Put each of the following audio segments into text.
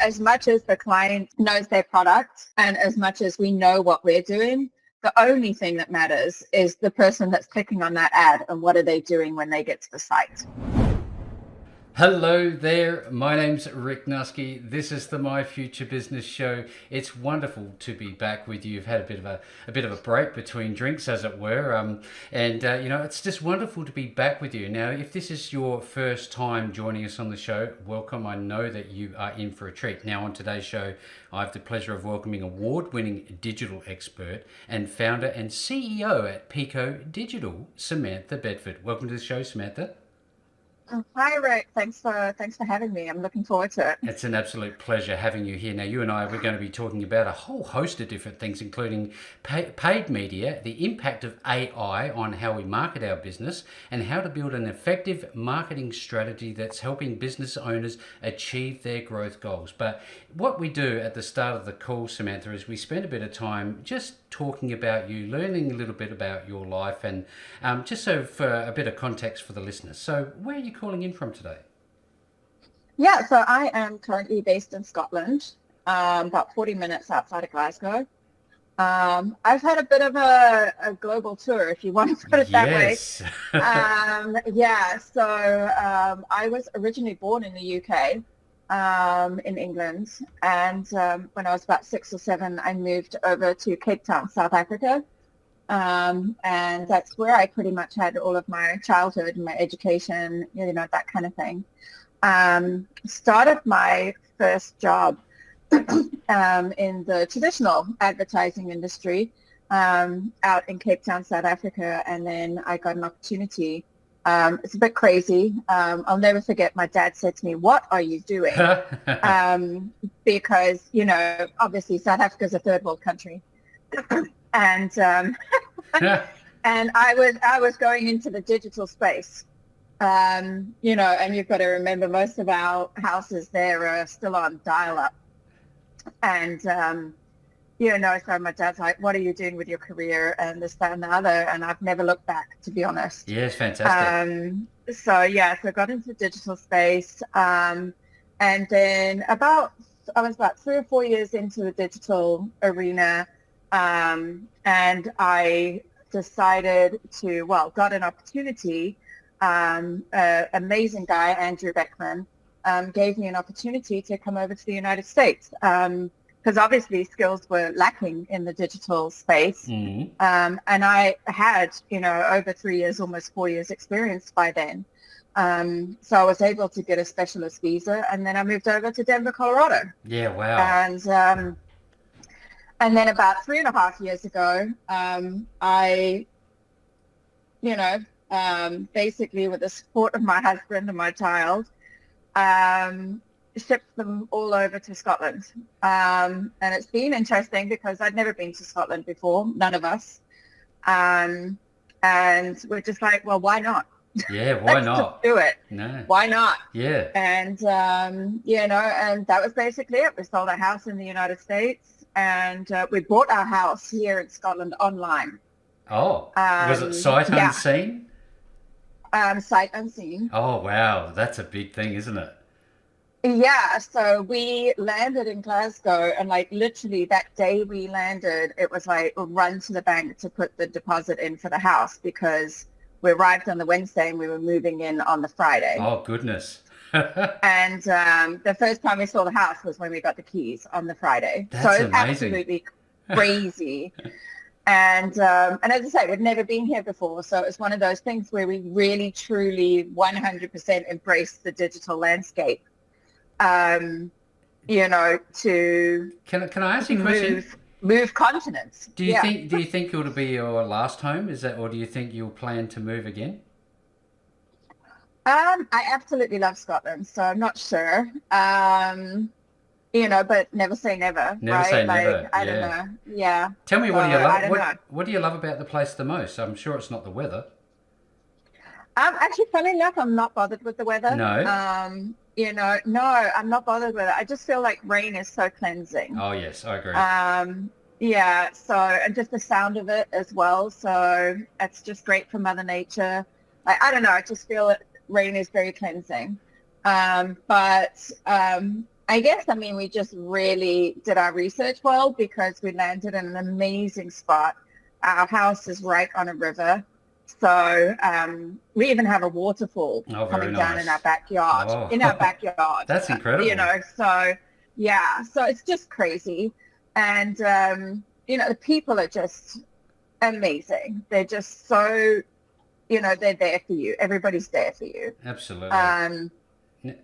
as much as the client knows their product and as much as we know what we're doing, the only thing that matters is the person that's clicking on that ad and what are they doing when they get to the site. Hello there, my name's Rick Nuske. This is the My Future Business Show. It's wonderful to be back with you. You've had a bit of a break between drinks, as it were, it's just wonderful to be back with you. Now, if this is your first time joining us on the show, welcome. I know that you are in for a treat. Now, on today's show, I have the pleasure of welcoming award-winning digital expert and founder and CEO at Pico Digital, Samantha Bedford. Welcome to the show, Samantha. Hi, Rick. Thanks for having me. I'm looking forward to it. It's an absolute pleasure having you here. Now, you and I, we're going to be talking about a whole host of different things, including paid media, the impact of AI on how we market our business, and how to build an effective marketing strategy that's helping business owners achieve their growth goals. But what we do at the start of the call, Samantha, is we spend a bit of time just talking about you, learning a little bit about your life, and just so for a bit of context for the listeners. So where are you calling in from today? Yeah, so I am currently based in Scotland, about 40 minutes outside of Glasgow. I've had a bit of a global tour, if you want to put it that way. I was originally born in the UK, in England, and when I was about 6 or 7, I moved over to Cape Town, South Africa, and that's where I pretty much had all of my childhood and my education, that kind of thing. Started my first job in the traditional advertising industry out in Cape Town, South Africa, and then I got an opportunity. It's a bit crazy. I'll never forget my dad said to me, "What are you doing?" Because, obviously South Africa is a third world country. And and I was going into the digital space. And you've got to remember most of our houses there are still on dial-up. And so my dad's like, "What are you doing with your career?" and this, that, and the other. And I've never looked back, to be honest. Yes, fantastic. So I got into the digital space. And then I was about 3 or 4 years into the digital arena. And I decided got an opportunity. Amazing guy, Andrew Beckman, gave me an opportunity to come over to the United States. Because obviously skills were lacking in the digital space. Mm-hmm. And I had, over 3 years, almost 4 years experience by then. So I was able to get a specialist visa, and then I moved over to Denver, Colorado. Yeah, wow. And then about 3.5 years ago, I, basically with the support of my husband and my child, shipped them all over to Scotland. And it's been interesting because I'd never been to Scotland before, none of us. And we're just like, well, why not? Yeah, why not? Just do it. No. Why not? Yeah. And, and that was basically it. We sold our house in the United States, and we bought our house here in Scotland online. Oh, was it sight unseen? Sight unseen. Oh, wow. That's a big thing, isn't it? Yeah, so we landed in Glasgow, and literally that day we landed, it was run to the bank to put the deposit in for the house, because we arrived on the Wednesday and we were moving in on the Friday. Oh, goodness. And the first time we saw the house was when we got the keys on the Friday. That's so it's amazing. Absolutely crazy. And as I say, we'd never been here before. So it's one of those things where we really, truly 100% embrace the digital landscape. To Can I ask you a question? Move continents. Do you think it'll be your last home? Or do you think you'll plan to move again? I absolutely love Scotland, so I'm not sure. But never say never. Never say never. I don't know. Yeah. Tell me, what do you love? What do you love about the place the most? I'm sure it's not the weather. Actually, funny enough, I'm not bothered with the weather. No. No, I'm not bothered with it. I just feel like rain is so cleansing. Oh yes, I agree. So, and just the sound of it as well. So it's just great for Mother Nature. I don't know. I just feel rain is very cleansing. I guess, I mean, we just really did our research well because we landed in an amazing spot. Our house is right on a river. So we even have a waterfall Oh, very coming down nice. in our Oh, backyard, that's incredible. so yeah, so it's just crazy. And, the people are just amazing. They're just so, they're there for you. Everybody's there for you. Absolutely. Um,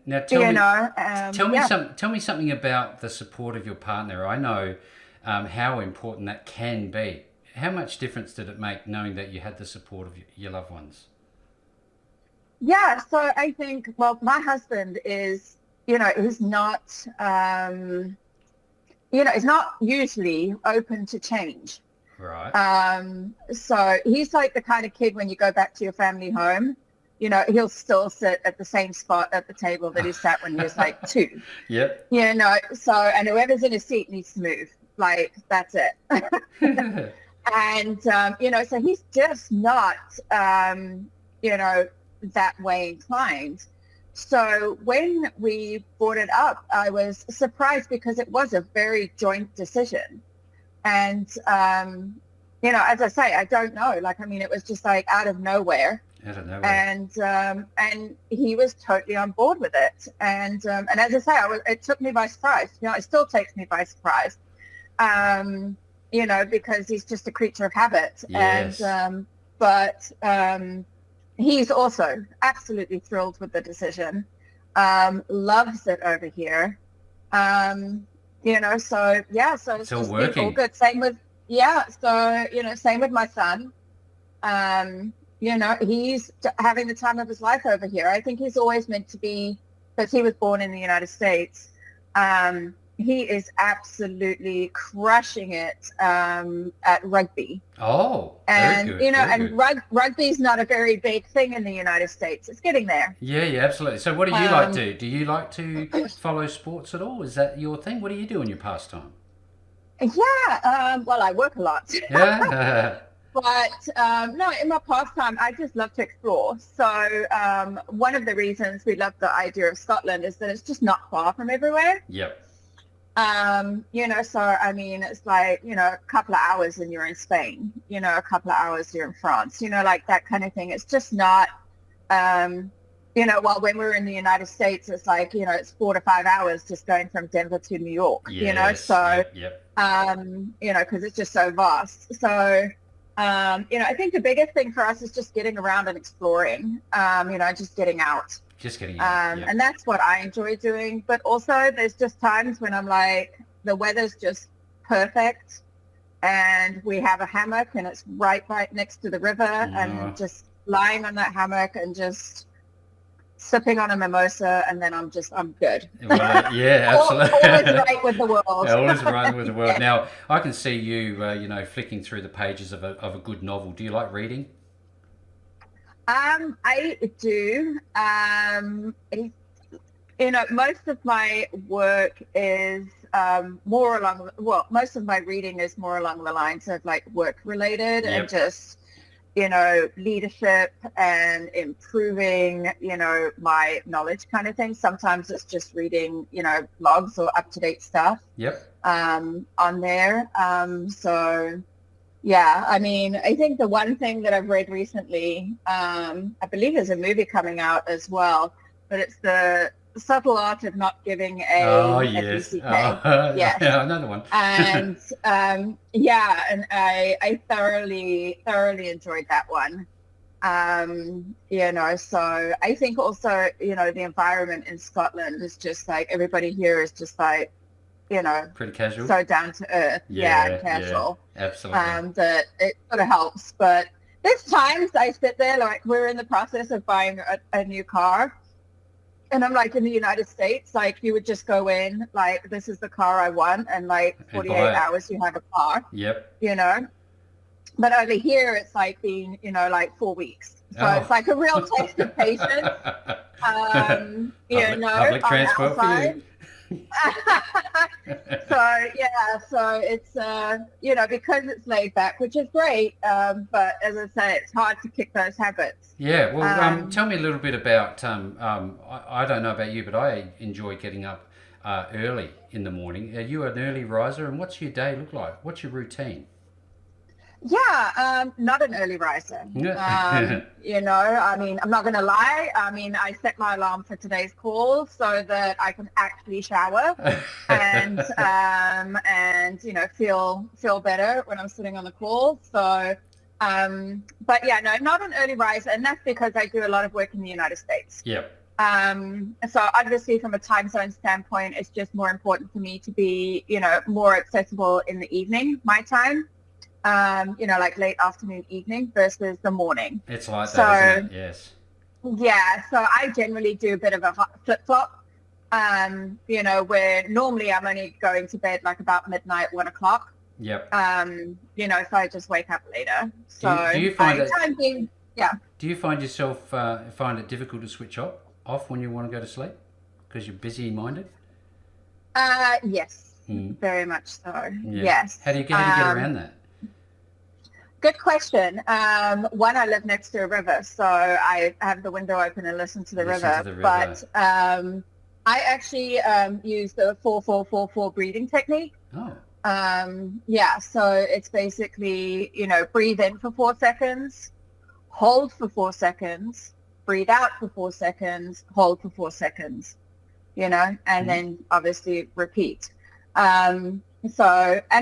Now yeah. tell me something about the support of your partner. I know how important that can be. How much difference did it make knowing that you had the support of your loved ones? Yeah, so I think, well, my husband is not, is not usually open to change. Right. So he's like the kind of kid when you go back to your family home, he'll still sit at the same spot at the table that he sat when he was like two. Yep. So, and whoever's in his seat needs to move. Like, that's it. And, so he's just not, that way inclined. So when we brought it up, I was surprised because it was a very joint decision. And, as I say, I don't know. Like, I mean, it was just like out of nowhere. Out of nowhere. And he was totally on board with it. And as I say, it took me by surprise. It still takes me by surprise. Because he's just a creature of habit. Yes. But he's also absolutely thrilled with the decision. Loves it over here. So yeah, so it's all just been working. all good. Same with same with my son. He's having the time of his life over here. I think he's always meant to be, because he was born in the United States. He is absolutely crushing it at rugby. Oh, And very good. Very good. rugby's not a very big thing in the United States. It's getting there. Yeah, yeah, absolutely. So what do you like to do? Do you like to follow sports at all? Is that your thing? What do you do in your pastime? Yeah, well, I work a lot. Yeah. But no, in my pastime, I just love to explore. So one of the reasons we love the idea of Scotland is that it's just not far from everywhere. Yep. So I mean, it's like, a couple of hours and you're in Spain, a couple of hours you're in France, like that kind of thing. It's just not, while when we're in the United States, it's like, it's 4 to 5 hours just going from Denver to New York, Yes. so, Yep. because it's just so vast. So, I think the biggest thing for us is just getting around and exploring, just getting out. Just getting out. Yep. And that's what I enjoy doing. But also there's just times when I'm like, the weather's just perfect and we have a hammock and it's right next to the river and just lying on that hammock and just sipping on a mimosa, and then I'm good. Well, yeah, absolutely. Always right with the world. Always right with the world. Yeah. Now, I can see you, flicking through the pages of a good novel. Do you like reading? I do. Most of my work is most of my reading is more along the lines of like work related. Yep. And just, leadership and improving, my knowledge kind of thing. Sometimes it's just reading, blogs or up-to-date stuff. Yep. On there. So yeah, I mean, I think the one thing that I've read recently, I believe there's a movie coming out as well, but it's the subtle art of not giving Oh, yes. BCK. Yes. Yeah, another one. And and I thoroughly enjoyed that one. So I think also, the environment in Scotland is just like, everybody here is just like, pretty casual. So down to earth. Yeah, and casual. Yeah, absolutely. That it sort of helps. But there's times I sit there, like we're in the process of buying a new car. And I'm like, in the United States, like you would just go in, like, this is the car I want. And like 48 hours, you have a car. Yep. But over here, it's like being, like 4 weeks. So it's like a real test of patience. Public transport for you. So it's because it's laid back, which is great, but as I say, it's hard to kick those habits. Yeah, well, tell me a little bit about I don't know about you, but I enjoy getting up early in the morning. Are you an early riser, and what's your day look like? What's your routine? Yeah, not an early riser. Yeah. I mean, I'm not going to lie. I mean, I set my alarm for today's call so that I can actually shower and feel better when I'm sitting on the call. So, but yeah, no, not an early riser, and that's because I do a lot of work in the United States. Yep. So obviously from a time zone standpoint, it's just more important for me to be, more accessible in the evening, my time. Like late afternoon, evening versus the morning. It's like So, that, isn't it? Yes. yeah, so I generally do a bit of a flip-flop, where normally I'm only going to bed like about midnight, 1 o'clock. Yep. So I just wake up later. Do you find that? Yeah. Do you find yourself find it difficult to switch off when you want to go to sleep because you're busy-minded? Yes, very much so. Yeah. Yes. How do you get around that? Good question. One, I live next to a river, so I have the window open and listen to the river. But I actually use the 4-4-4-4 breathing technique. Oh. So it's basically, breathe in for 4 seconds, hold for 4 seconds, breathe out for 4 seconds, hold for 4 seconds, and then obviously repeat. And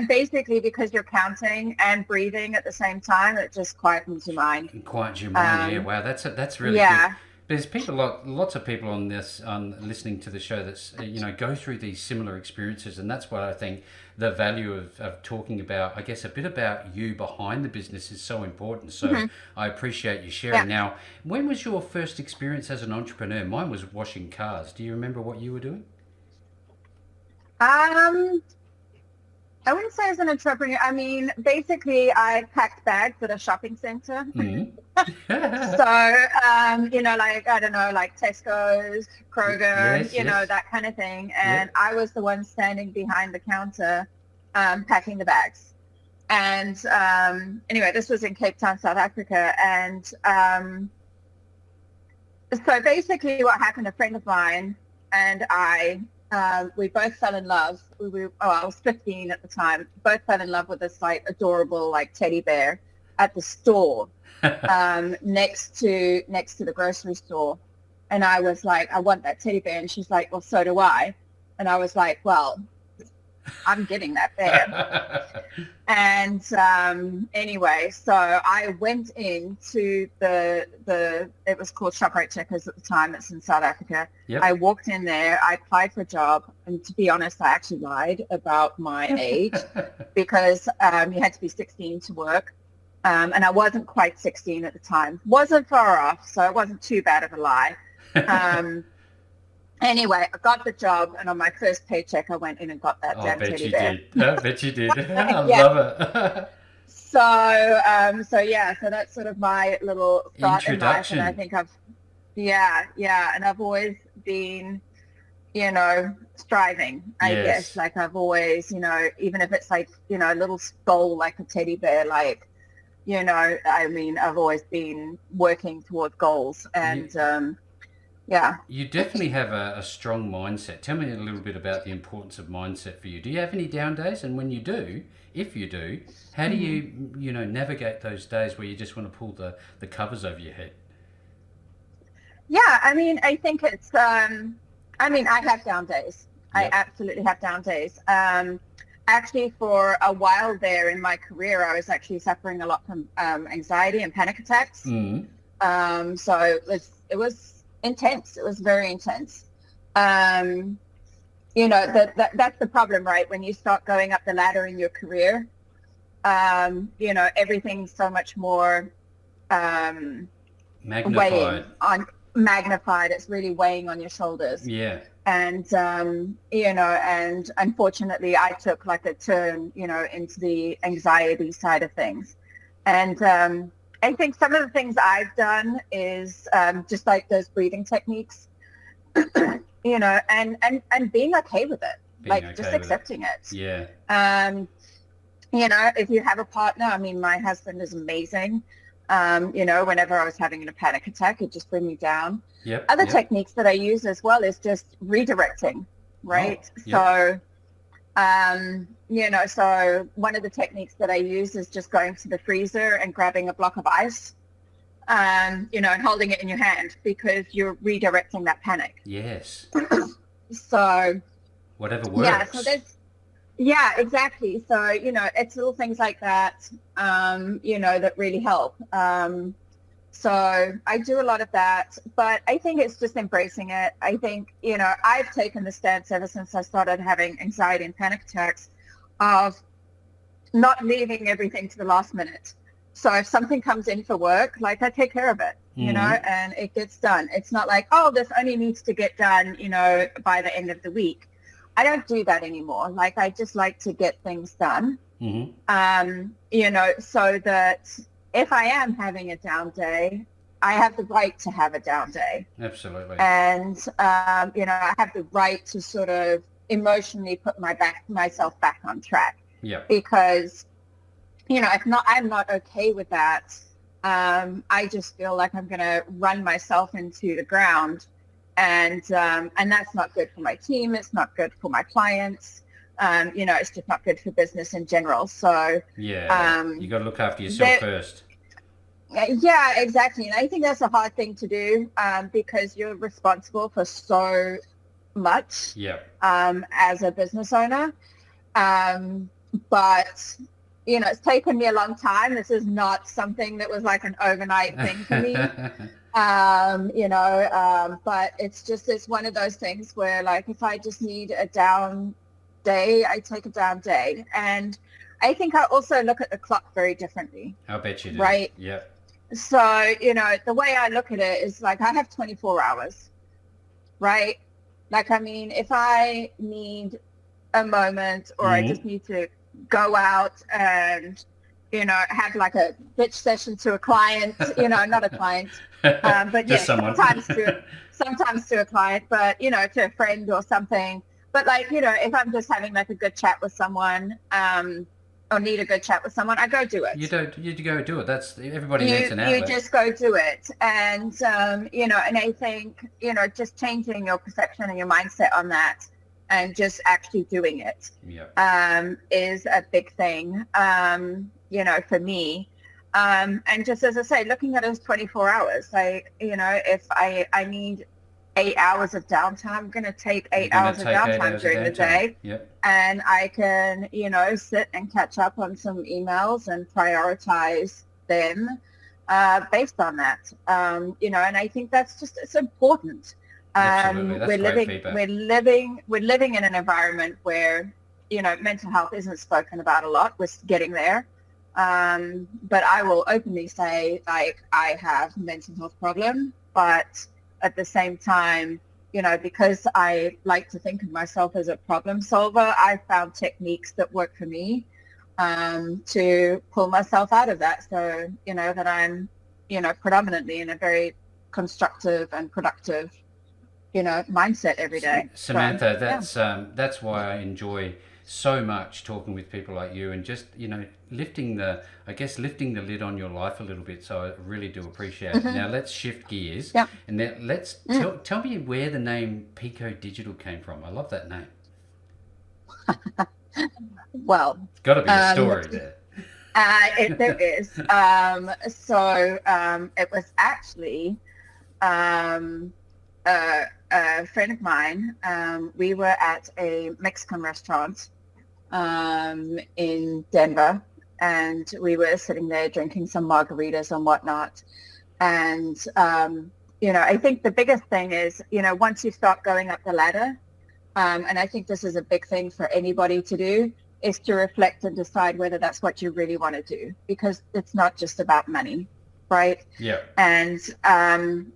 basically because you're counting and breathing at the same time, it just quietens your mind. Quietens your mind, yeah. Wow, that's really good. There's lots of people on this, listening to the show that's, go through these similar experiences. And that's what I think the value of talking about, I guess, a bit about you behind the business is so important. So I appreciate you sharing. Yeah. Now, when was your first experience as an entrepreneur? Mine was washing cars. Do you remember what you were doing? I wouldn't say as an entrepreneur. I mean, basically, I packed bags at a shopping center. Mm-hmm. So, like, I don't know, like Tesco's, Kroger, yes. That kind of thing. And I was the one standing behind the counter packing the bags. And anyway, this was in Cape Town, South Africa. And so basically what happened, a friend of mine and I, we both fell in love. I was 15 at the time. Both fell in love with this like adorable like teddy bear at the store next to the grocery store. And I was like, I want that teddy bear. And she's like, well, so do I. And I was like, well, I'm getting that bear. And anyway, so I went into it was called ShopRite Checkers at the time. It's in South Africa. Yep. I walked in there. I applied for a job. And to be honest, I actually lied about my age because you had to be 16 to work. And I wasn't quite 16 at the time. Wasn't far off, so it wasn't too bad of a lie. Anyway, I got the job, and on my first paycheck, I went in and got that damn teddy bear. I bet you did. I love it. So that's sort of my little start in life, and I think and I've always been, striving, I guess. Like I've always, even if it's like, a little skull, like a teddy bear, like, I mean, I've always been working towards goals, and You definitely have a strong mindset. Tell me a little bit about the importance of mindset for you. Do you have any down days? And when you do, if you do, how do you, navigate those days where you just want to pull the covers over your head? Yeah, I mean, I think it's, I have down days. Yep. I absolutely have down days. Actually, for a while there in my career, I was actually suffering a lot from anxiety and panic attacks. Mm-hmm. So it was intense. It was very intense. That's the problem, right? When you start going up the ladder in your career, everything's so much more magnified. It's really weighing on your shoulders. Yeah. And, and unfortunately I took like a turn, into the anxiety side of things. And, I think some of the things I've done is just like those breathing techniques, and being okay with it, just accepting it. Yeah. If you have a partner, I mean, my husband is amazing. Whenever I was having a panic attack, it just bring me down. Yep. Other techniques that I use as well is just redirecting. right? Oh, yep. So one of the techniques that I use is just going to the freezer and grabbing a block of ice, and holding it in your hand, because you're redirecting that panic. Yes. So Whatever yeah, so works. there's yeah, exactly. So, it's little things like that, that really help. So I do a lot of that, but I think it's just embracing it. I think, I've taken the stance ever since I started having anxiety and panic attacks of not leaving everything to the last minute. So if something comes in for work, like, I take care of it, Mm-hmm. and it gets done. It's not like, oh, this only needs to get done, by the end of the week. I don't do that anymore. Like, I just like to get things done, Mm-hmm. so that if I am having a down day, I have the right to have a down day. Absolutely. And, I have the right to sort of emotionally put myself back on track, Yeah. because if not, I'm not okay with that. I just feel like I'm going to run myself into the ground, and that's not good for my team. It's not good for my clients. It's just not good for business in general. So, Yeah. You um, got to look after yourself that, first. yeah, exactly. And I think that's a hard thing to do, because you're responsible for so much, Yeah. as a business owner. Um, but it's taken me a long time. This is not something that was like an overnight thing for me. But it's one of those things where, like, if I just need a down day, I take a down day. And I think I also look at the clock very differently, I bet you do. right? Yeah. So, the way I look at it is like, I have 24 hours, right? Like, I mean, if I need a moment, or I just Mm-hmm. need to go out and, have like a bitch session to a client, not a client, but Just yeah, someone. sometimes to a client, but, to a friend or something. But, like, if I'm just having like a good chat with someone, or need a good chat with someone, I go do You it. don't. You go do it. That's everybody needs You an you outlet. just go do it. And and I think, just changing your perception and your mindset on that, and just actually doing it, Yeah. is a big thing, for me. And just, as I say, looking at it as 24 hours, like, if I need 8 hours of downtime, I'm going to take You're eight gonna hours of take eight downtime hours of during the downtime. day, Yep. and I can, sit and catch up on some emails and prioritize them, based on that. And I think it's important. Absolutely. That's We're great living, feedback. we're living, we're living in an environment where, mental health isn't spoken about a lot. We're getting there. But I will openly say, like, I have a mental health problem, but at the same time, because I like to think of myself as a problem solver, I found techniques that work for me, to pull myself out of that. So, that I'm, predominantly in a very constructive and productive, mindset every day. So, Samantha, yeah. that's why I enjoy so much talking with people like you, and just lifting the, I guess, lifting the lid on your life a little bit. So I really do appreciate it. Hmm. Now let's shift gears, Yeah. and now let's Mm. tell me where the name Pico Digital came from. I love that name. Well, It's got to be a um, story there. there is. It was actually, um, a friend of mine. We were at a Mexican restaurant, in Denver, and we were sitting there drinking some margaritas and whatnot. And, I think the biggest thing is, once you start going up the ladder, and I think this is a big thing for anybody to do, is to reflect and decide whether that's what you really want to do, because it's not just about money, right? Yeah. And, and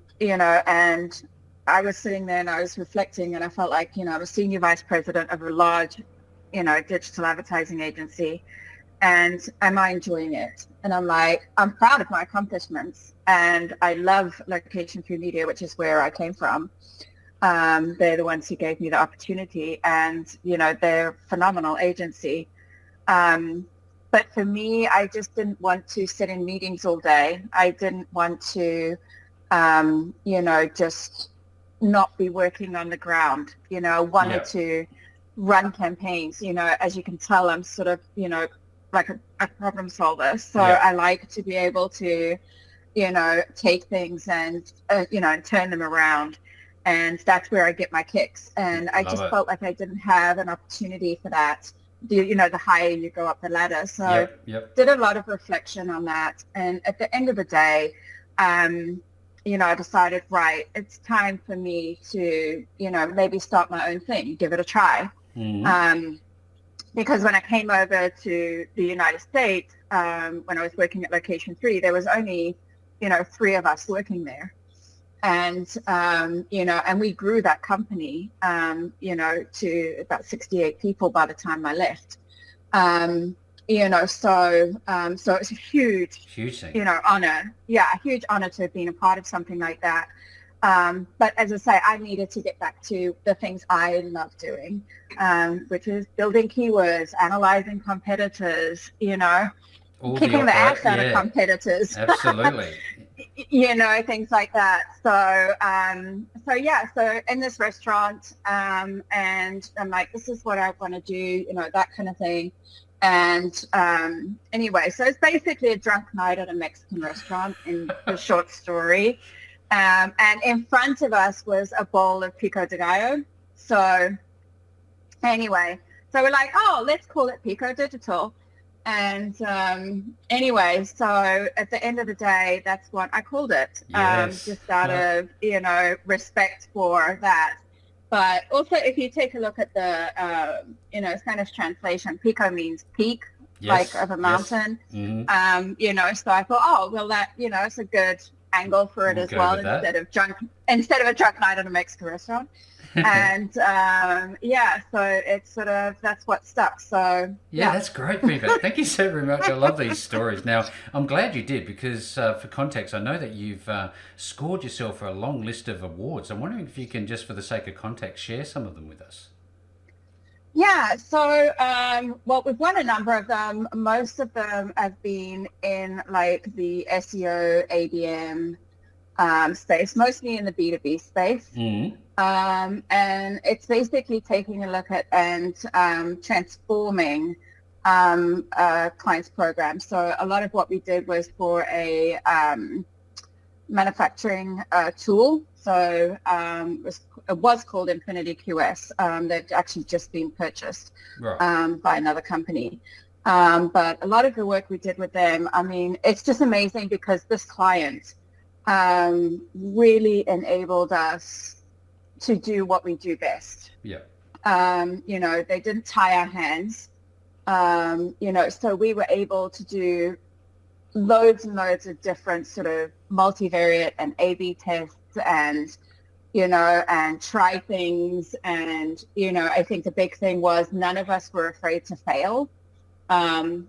I was sitting there and I was reflecting, and I felt like, I'm a senior vice president of a large, digital advertising agency. And am I enjoying it? And I'm like, I'm proud of my accomplishments. And I love Location Through Media, which is where I came from. They're the ones who gave me the opportunity, and, they're a phenomenal agency. But for me, I just didn't want to sit in meetings all day. I didn't want to, just, not be working on the ground. I wanted Yeah. to run campaigns. As you can tell, I'm sort of, like a problem solver. So Yeah. I like to be able to, take things and, and turn them around. And that's where I get my kicks. And I Love just it. felt like I didn't have an opportunity for that, the higher you go up the ladder. So Yep. Yep. did a lot of reflection on that. And at the end of the day, I decided, right, it's time for me to, maybe start my own thing, give it a try. Mm-hmm. Because when I came over to the United States, when I was working at Location 3, there was only, 3 of us working there. And, and we grew that company, to about 68 people by the time I left. So it's a huge, Huge thing. honor. Yeah, a huge honor to have been a part of something like that. But as I say, I needed to get back to the things I love doing, which is building keywords, analyzing competitors, All the kicking the ass out of yeah. competitors. Absolutely. Things like that. So in this restaurant, and I'm like, this is what I want to do, that kind of thing. And anyway, so it's basically a drunk night at a Mexican restaurant in the short story. And in front of us was a bowl of pico de gallo. So anyway, so we're like, oh, let's call it Pico Digital. And anyway, so at the end of the day, that's what I called it, Yes. just out of, respect for that. But also, if you take a look at the, Spanish translation, pico means peak, Yes. like of a Yes. mountain. Mm-hmm. So I thought, oh, well, that, it's a good angle for it We'll as go well, with that. instead of a drunk night at a Mexican restaurant. And so it's sort of, that's what stuck. So Yeah, that's great feedback. Thank you so very much. I love these stories. Now, I'm glad you did because for context, I know that you've scored yourself for a long list of awards. I'm wondering if you can, just for the sake of context, share some of them with us. Yeah, so well, we've won a number of them. Most of them have been in like the SEO, ABM space, mostly in the B2B space. Mm-hmm. And it's basically taking a look at and transforming clients' programs. So a lot of what we did was for a manufacturing tool. So it was called Infinity QS. They've actually just been purchased by another company. But a lot of the work we did with them, I mean, it's just amazing because this client really enabled us to do what we do best. Yeah. They didn't tie our hands. So we were able to do loads and loads of different sort of multivariate and A/B tests and, and try things. And, I think the big thing was none of us were afraid to fail. And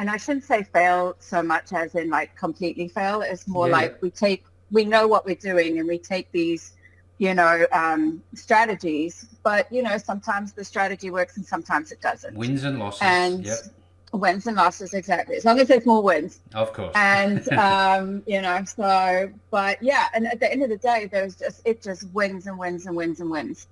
I shouldn't say fail so much as in like completely fail. It's more like we know what we're doing and we take these, strategies, but, sometimes the strategy works and sometimes it doesn't. Wins and losses. And wins and losses, exactly. As long as there's more wins. Of course. And, but yeah, and at the end of the day, it just wins and wins and wins and wins.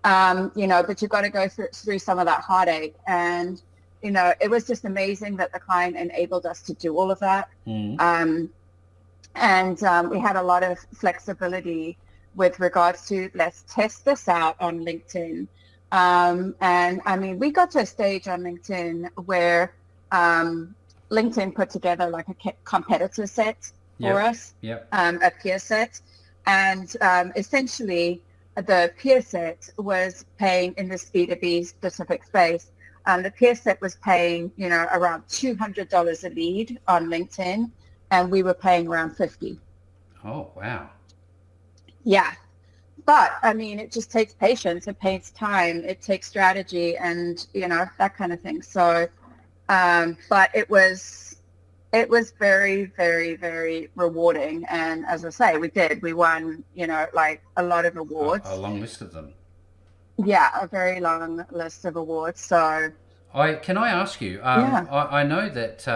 But you've got to go through some of that heartache. And, it was just amazing that the client enabled us to do all of that. Mm-hmm. And we had a lot of flexibility with regards to let's test this out on LinkedIn. And I mean, we got to a stage on LinkedIn where LinkedIn put together like a competitor set for us, a peer set. And essentially the peer set was paying in this B2B specific space. The peer set was paying, around $200 a lead on LinkedIn, and we were paying around $50. Oh, wow. Yeah. But I mean, it just takes patience. It takes time. It takes strategy and, that kind of thing. So, but it was very, very, very rewarding. And as I say, we won, like a lot of awards. A long list of them. Yeah, a very long list of awards. So can I ask you, I know that,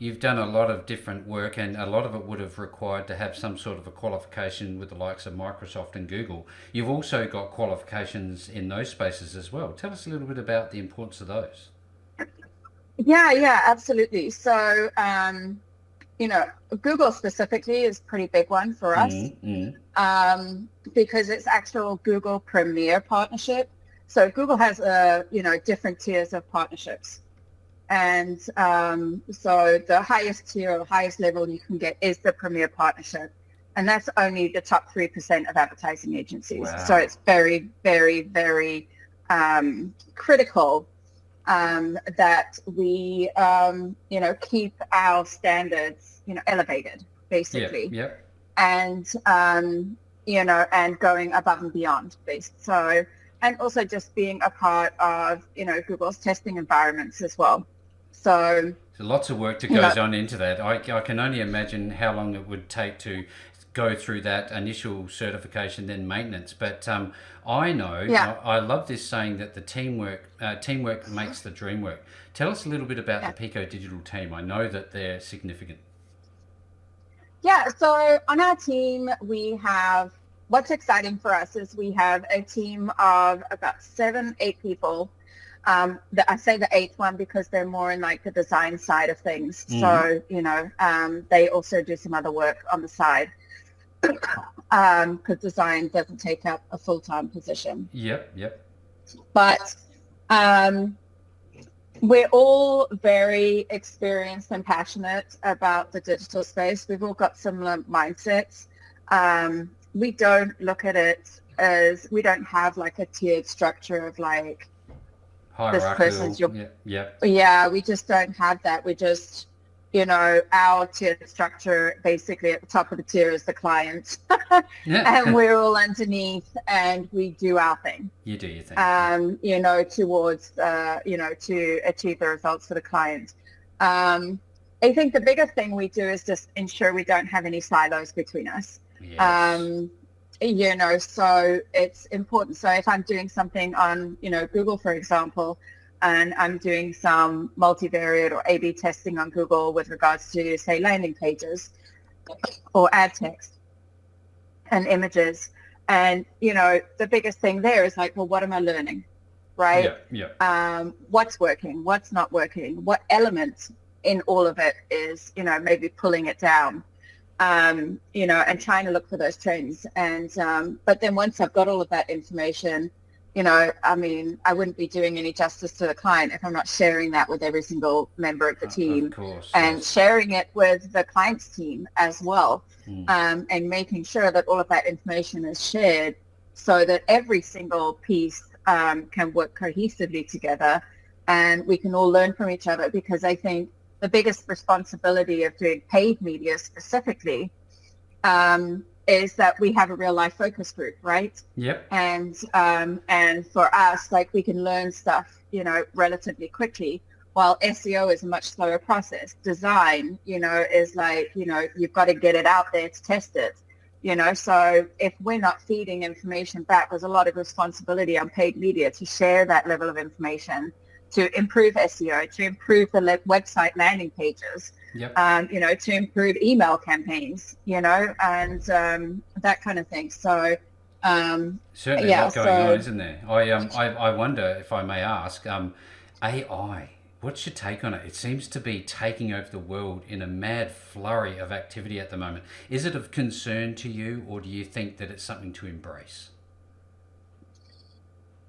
you've done a lot of different work, and a lot of it would have required to have some sort of a qualification with the likes of Microsoft and Google. You've also got qualifications in those spaces as well. Tell us a little bit about the importance of those. Yeah, absolutely. So, Google specifically is a pretty big one for us, because it's actual Google Premier partnership. So Google has different tiers of partnerships. And so the highest tier or highest level you can get is the Premier partnership. And that's only the top 3% of advertising agencies. Wow. So it's very, very, very critical that we, keep our standards, elevated, basically. Yep. And, and going above and beyond. So, and also just being a part of, Google's testing environments as well. So lots of work that goes on into that. I can only imagine how long it would take to go through that initial certification, then maintenance. But I know, I love this saying that the teamwork makes the dream work. Tell us a little bit about the Pico Digital team. I know that they're significant. Yeah, so on our team, what's exciting for us is we have a team of about 7-8 people. I say the 8th one because they're more in like the design side of things. So, they also do some other work on the side, because design doesn't take up a full-time position. Yep. But we're all very experienced and passionate about the digital space. We've all got similar mindsets. We don't look at it as, we don't have like a tiered structure of like, this person's your, we just don't have that. We just, our tiered structure, basically at the top of the tier is the client, and we're all underneath, and we do our thing. You do your thing. Towards, to achieve the results for the client. I think the biggest thing we do is just ensure we don't have any silos between us. Yes. So it's important. So if I'm doing something on, Google, for example, and I'm doing some multivariate or A/B testing on Google with regards to, say, landing pages or ad text and images. And, the biggest thing there is like, well, what am I learning? Right? What's working? What's not working? What elements in all of it is, maybe pulling it down? And trying to look for those trends. And but then once I've got all of that information, I wouldn't be doing any justice to the client if I'm not sharing that with every single member of the team, of course, and sharing it with the client's team as well, and making sure that all of that information is shared so that every single piece can work cohesively together, and we can all learn from each other. Because I think the biggest responsibility of doing paid media specifically is that we have a real life focus group, right? Yep. And for us, like, we can learn stuff, relatively quickly, while SEO is a much slower process. Design, is like, you've got to get it out there to test it, so if we're not feeding information back, there's a lot of responsibility on paid media to share that level of information, to improve SEO, to improve the website landing pages, to improve email campaigns, and that kind of thing. So certainly a lot going on, isn't there? I wonder, if I may ask, AI, what's your take on it? It seems to be taking over the world in a mad flurry of activity at the moment. Is it of concern to you, or do you think that it's something to embrace?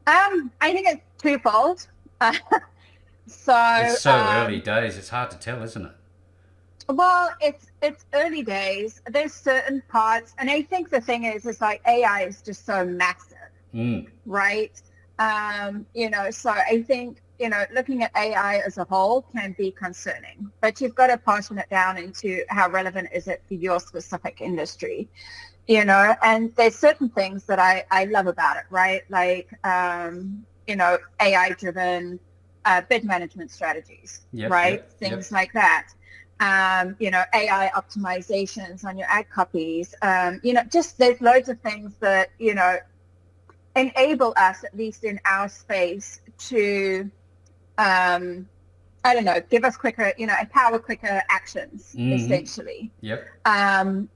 I think it's twofold. It's so early days. It's hard to tell, isn't it? Well, it's early days. There's certain parts, and I think the thing is like AI is just so massive, right? So I think, looking at AI as a whole can be concerning, but you've got to portion it down into how relevant is it for your specific industry, and there's certain things that I love about it, right? Like, AI-driven bid management strategies, right? Things like that. AI optimizations on your ad copies. Just there's loads of things that, enable us, at least in our space, to I don't know, give us quicker, empower quicker actions, essentially. Yep. And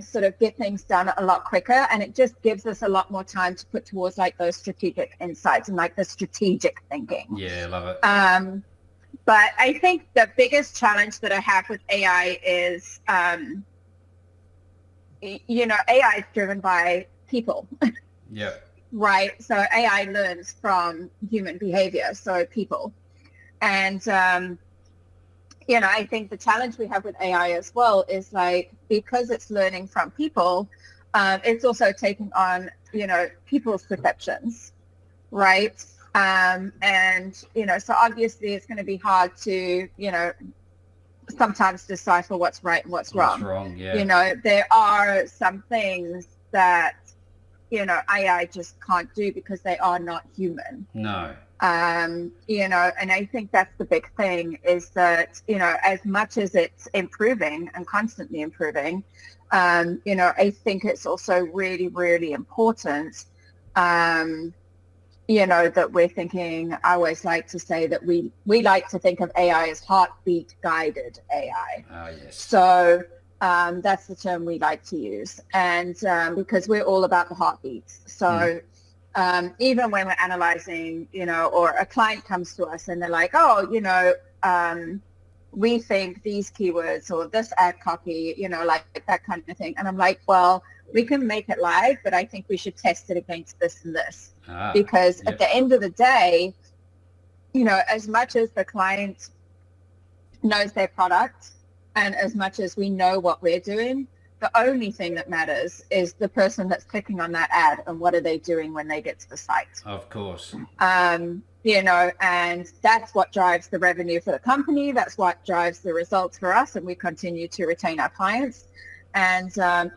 sort of get things done a lot quicker. And it just gives us a lot more time to put towards like those strategic insights and like the strategic thinking. Yeah, love it. But I think the biggest challenge that I have with AI is, AI is driven by people. Yeah. Right. So AI learns from human behavior, so people. And, I think the challenge we have with AI as well is like, because it's learning from people, it's also taking on, people's perceptions. Right. So obviously it's going to be hard to, sometimes decipher what's right and what's wrong. What's wrong, yeah. There are some things that, AI just can't do because they are not human. No. And I think that's the big thing is that, as much as it's improving and constantly improving, I think it's also really, really important, that we're thinking, I always like to say that we like to think of AI as heartbeat guided AI. Oh, yes. So that's the term we like to use. And because we're all about the heartbeats. So even when we're analyzing, or a client comes to us and they're like, we think these keywords or this ad copy, like that kind of thing. And I'm like, well, we can make it live, but I think we should test it against this and this. Because at the end of the day, as much as the client knows their product and as much as we know what we're doing, the only thing that matters is the person that's clicking on that ad and what are they doing when they get to the site. Of course. And that's what drives the revenue for the company. That's what drives the results for us. And we continue to retain our clients. And, so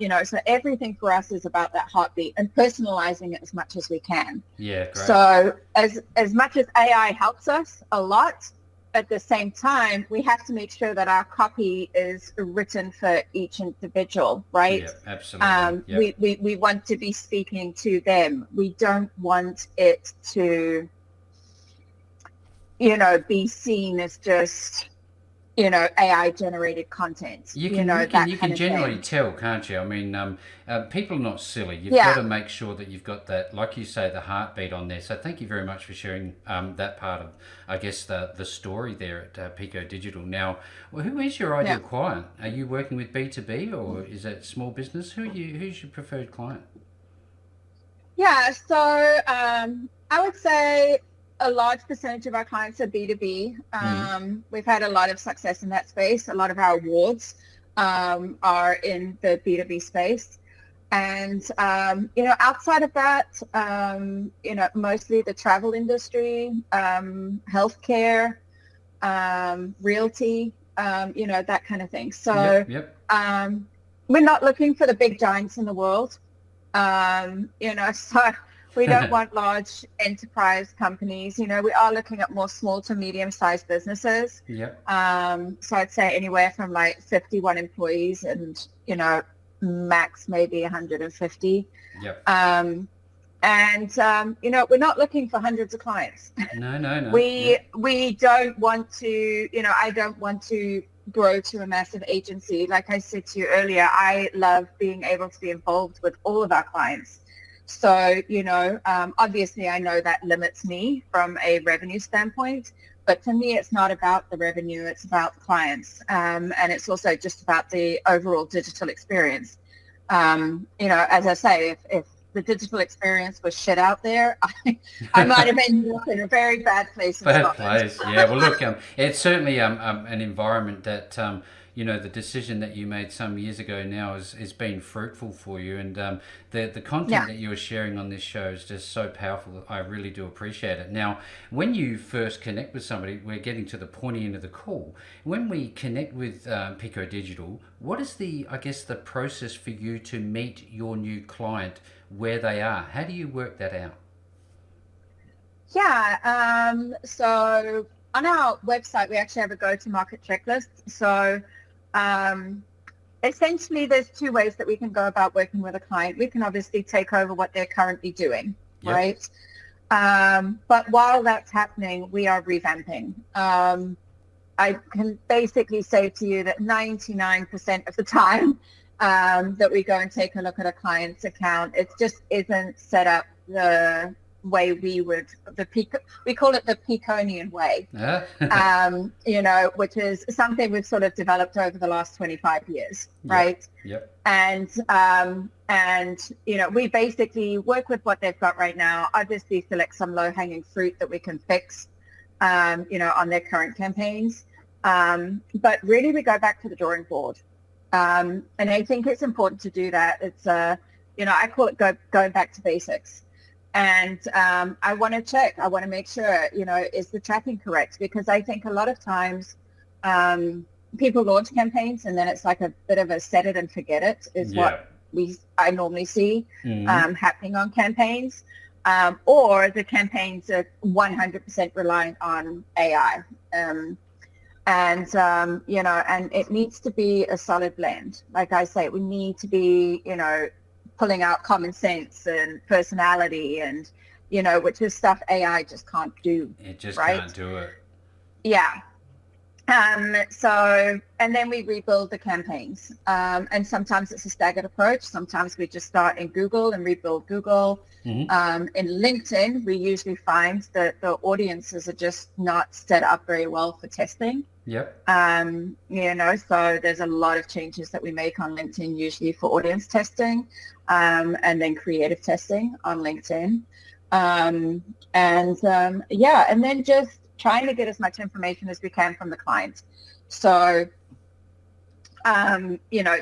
everything for us is about that heartbeat and personalizing it as much as we can. Yeah, great. So as much as AI helps us a lot, at the same time, we have to make sure that our copy is written for each individual, right? Yeah, absolutely. We want to be speaking to them. We don't want it to, be seen as just, AI generated content. You can generally tell, can't you? I mean, people are not silly. You've got to make sure that you've got that, like you say, the heartbeat on there. So thank you very much for sharing that part of, I guess, the story there at Pico Digital. Now, who is your ideal client? Are you working with B2B or is that small business? Who's your preferred client? Yeah, so I would say a large percentage of our clients are B2B. We've had a lot of success in that space. A lot of our awards are in the B2B space. And, outside of that, mostly the travel industry, healthcare, realty, that kind of thing. So we're not looking for the big giants in the world, so we don't want large enterprise companies. We are looking at more small to medium-sized businesses. Yep. So I'd say anywhere from like 51 employees and, max maybe 150. Yep. We're not looking for hundreds of clients. No. We don't want to, I don't want to grow to a massive agency. Like I said to you earlier, I love being able to be involved with all of our clients. So, obviously I know that limits me from a revenue standpoint, but for me, it's not about the revenue, it's about the clients. And it's also just about the overall digital experience. As I say, if the digital experience was shit out there, I might have ended up in a very bad place. Bad place, yeah. Well, look, it's certainly an environment that, the decision that you made some years ago now has been fruitful for you. And the content that you were sharing on this show is just so powerful. I really do appreciate it. Now, when you first connect with somebody, we're getting to the pointy end of the call. When we connect with Pico Digital, what is the process for you to meet your new client where they are? How do you work that out? Yeah, so on our website, we actually have a go-to-market checklist. So essentially, there's two ways that we can go about working with a client. We can obviously take over what they're currently doing, right? But while that's happening, we are revamping. I can basically say to you that 99% of the time that we go and take a look at a client's account, it just isn't set up the way we would, we call it the Peconian way, which is something we've sort of developed over the last 25 years, right? Yep. And we basically work with what they've got right now, obviously select some low-hanging fruit that we can fix, on their current campaigns. But really we go back to the drawing board. And I think it's important to do that. It's, I call it going back to basics. And I want to check, I want to make sure, is the tracking correct? Because I think a lot of times people launch campaigns and then it's like a bit of a set it and forget it is what I normally see happening on campaigns. Or the campaigns are 100% reliant on AI. And it needs to be a solid blend. Like I say, we need to be, pulling out common sense and personality and, which is stuff AI just can't do. It just right? Can't do it. Yeah. And then we rebuild the campaigns. And sometimes it's a staggered approach. Sometimes we just start in Google and rebuild Google. In LinkedIn, we usually find that the audiences are just not set up very well for testing. Yep. So there's a lot of changes that we make on LinkedIn, usually for audience testing, and then creative testing on LinkedIn. And then just trying to get as much information as we can from the client. So, do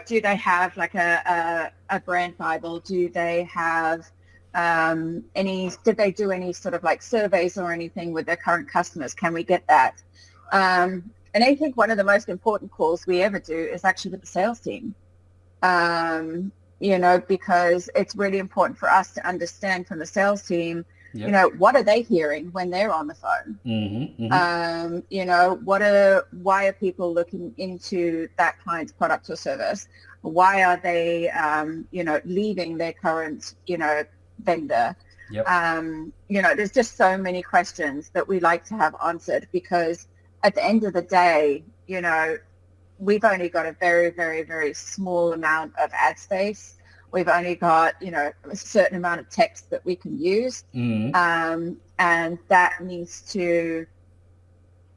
they have like a brand Bible? Do they have did they do any sort of like surveys or anything with their current customers? Can we get that? And I think one of the most important calls we ever do is actually with the sales team, because it's really important for us to understand from the sales team, what are they hearing when they're on the phone? Why are people looking into that client's product or service? Why are they, leaving their current, vendor? There's just so many questions that we like to have answered, because at the end of the day, we've only got a very, very, very small amount of ad space. We've only got, a certain amount of text that we can use. And that needs to,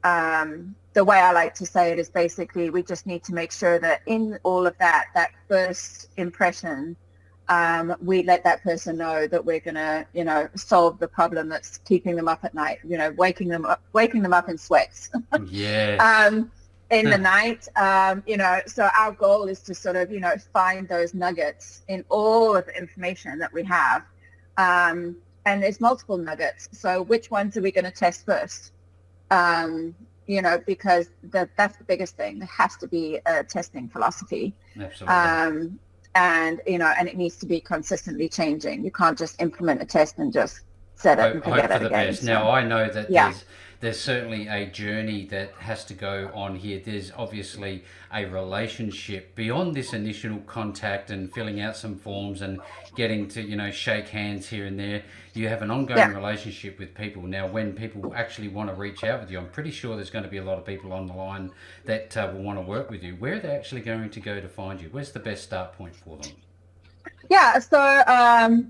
the way I like to say it is basically we just need to make sure that in all of that first impression, we let that person know that we're going to, solve the problem that's keeping them up at night, waking them up in sweats. In the night, so our goal is to sort of, find those nuggets in all of the information that we have. And there's multiple nuggets. So which ones are we going to test first? Because that's the biggest thing. There has to be a testing philosophy. Absolutely. And it needs to be consistently changing. You can't just implement a test and just set it and forget it again. Best. Now, I know that there's certainly a journey that has to go on here. There's obviously a relationship beyond this initial contact and filling out some forms and getting to, shake hands here and there. You have an ongoing relationship with people. Now, when people actually want to reach out with you, I'm pretty sure there's going to be a lot of people on the line that will want to work with you. Where are they actually going to go to find you? Where's the best start point for them? Yeah, so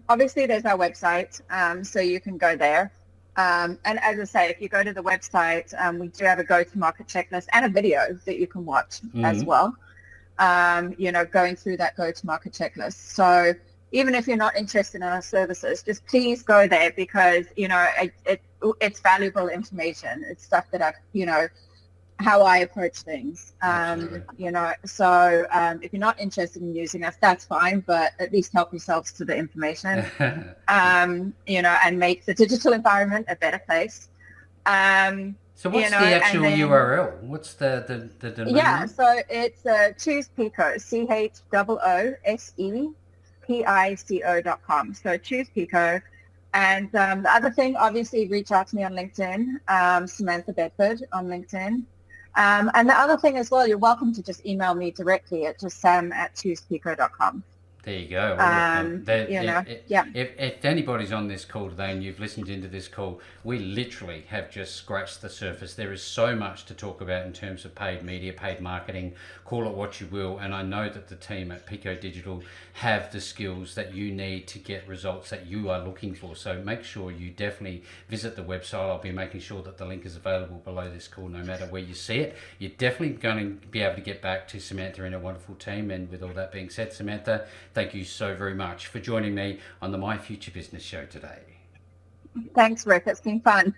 obviously there's our website, so you can go there. And as I say, if you go to the website, we do have a go-to-market checklist and a video that you can watch as well, going through that go-to-market checklist. So even if you're not interested in our services, just please go there, because, it's valuable information. It's stuff that I've, how I approach things, so if you're not interested in using us, that's fine, but at least help yourselves to the information, and make the digital environment a better place. So what's the actual URL? What's the domain? Yeah, so it's Choose Pico, CHOOSEPICO.com. So Choose Pico. And the other thing, obviously, reach out to me on LinkedIn, Samantha Bedford on LinkedIn. And the other thing as well, you're welcome to just email me directly at just sam@choosepico.com. There you go. Well, look, Yeah. if anybody's on this call today and you've listened into this call, we literally have just scratched the surface. There is so much to talk about in terms of paid media, paid marketing, call it what you will. And I know that the team at Pico Digital have the skills that you need to get results that you are looking for. So make sure you definitely visit the website. I'll be making sure that the link is available below this call, no matter where you see it. You're definitely going to be able to get back to Samantha and a wonderful team. And with all that being said, Samantha, thank you so very much for joining me on the My Future Business show today. Thanks, Rick. It's been fun.